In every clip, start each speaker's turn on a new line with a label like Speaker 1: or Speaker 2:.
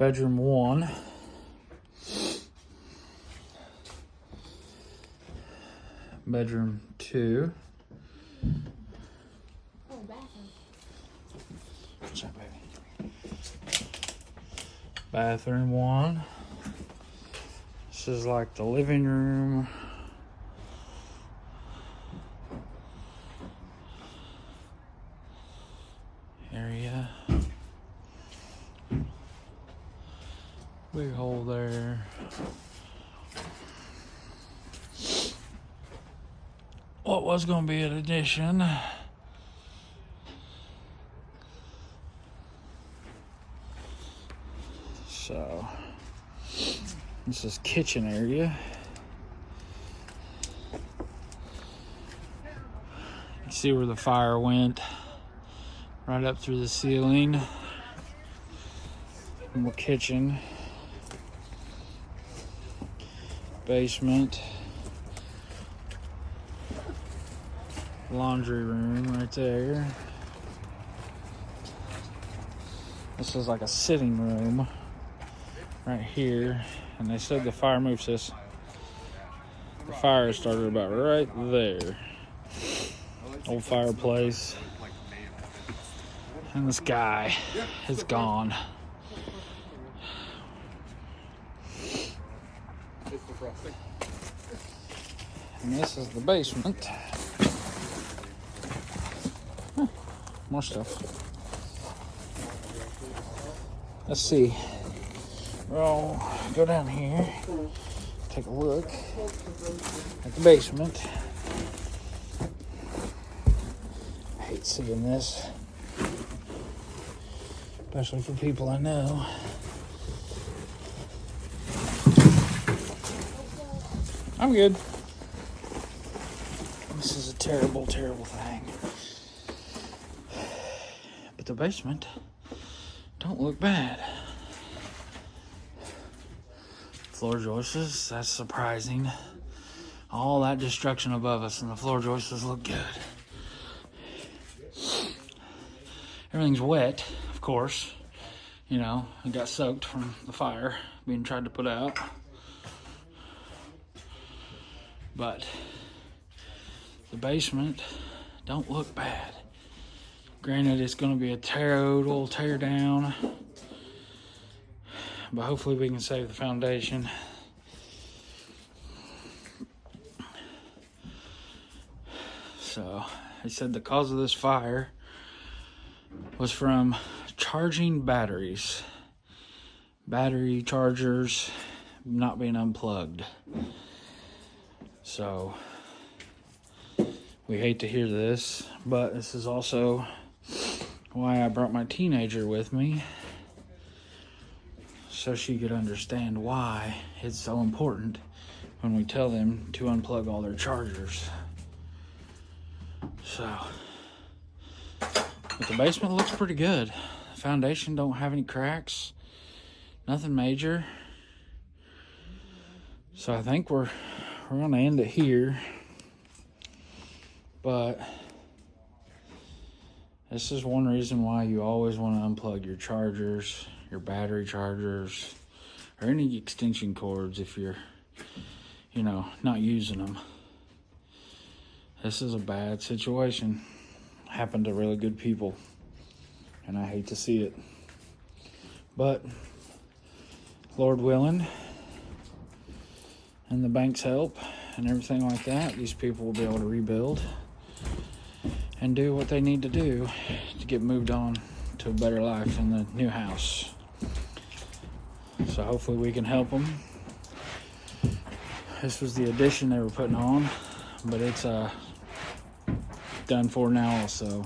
Speaker 1: Bedroom 1. Bedroom 2.
Speaker 2: Oh, bathroom.
Speaker 1: What's that, baby? Bathroom 1. This is like the living room. Area. Big hole there. What was going to be an addition. So, this is kitchen area. You see where the fire went. Right up through the ceiling. More kitchen. Basement. Laundry room right there. This is like a sitting room right here. And they said the fire moves this. The fire started about right there. Old fireplace. And this guy is gone. And this is the basement. Huh, more stuff. Let's see. We'll go down here, take a look at the basement. I hate seeing this, especially for people I know. I'm good. This is a terrible, terrible thing. But the basement don't look bad. Floor joists, that's surprising. All that destruction above us and the floor joists look good. Everything's wet, of course. You know, it got soaked from the fire being tried to put out. But the basement don't look bad. Granted, it's going to be a total tear down, but hopefully we can save the foundation. So, they said the cause of this fire was from charging batteries. Battery chargers not being unplugged. So, we hate to hear this, but this is also why I brought my teenager with me, so she could understand why it's so important when we tell them to unplug all their chargers. So, but the basement looks pretty good. The foundation don't have any cracks, nothing major. So I think we're gonna end it here. But this is one reason why you always want to unplug your chargers, your battery chargers, or any extension cords if you're, you know, not using them. This is a bad situation. Happened to really good people, and I hate to see it. But Lord willing, and the bank's help and everything like that, these people will be able to rebuild and do what they need to do to get moved on to a better life in the new house. So hopefully we can help them. This was the addition they were putting on, but it's done for now also.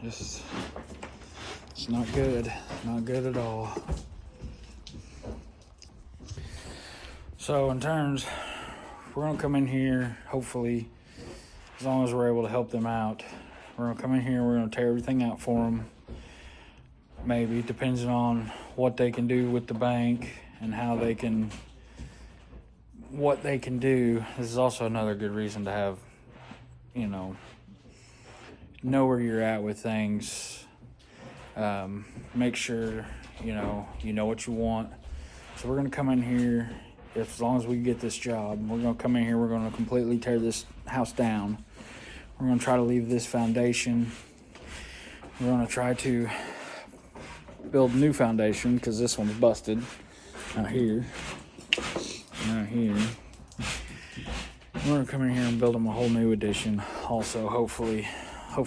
Speaker 1: It's not good. Not good at all. So in terms, we're going to come in here, hopefully, as long as we're able to help them out. We're going to come in here, we're going to tear everything out for them. Maybe, depending on what they can do with the bank and how they can what they can do. This is also another good reason to have, know where you're at with things. Make sure, you know what you want. So we're going to come in here, as long as we get this job, we're going to come in here, we're going to completely tear this house down. We're going to try to leave this foundation. We're going to try to build a new foundation because this one's busted. Out here. We're going to come in here and build them a whole new addition. Also, hopefully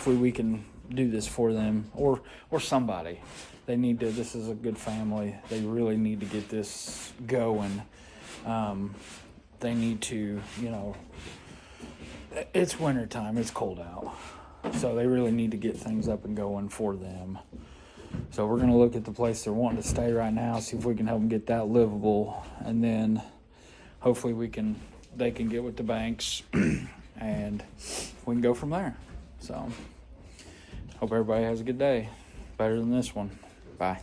Speaker 1: we can do this for them or somebody. They need to. This is a good family. They really need to get this going. They need to, it's winter time. It's cold out. So they really need to get things up and going for them. So we're going to look at the place they're wanting to stay right now, see if we can help them get that livable. And then hopefully they can get with the banks and we can go from there. So hope everybody has a good day. Better than this one. Bye.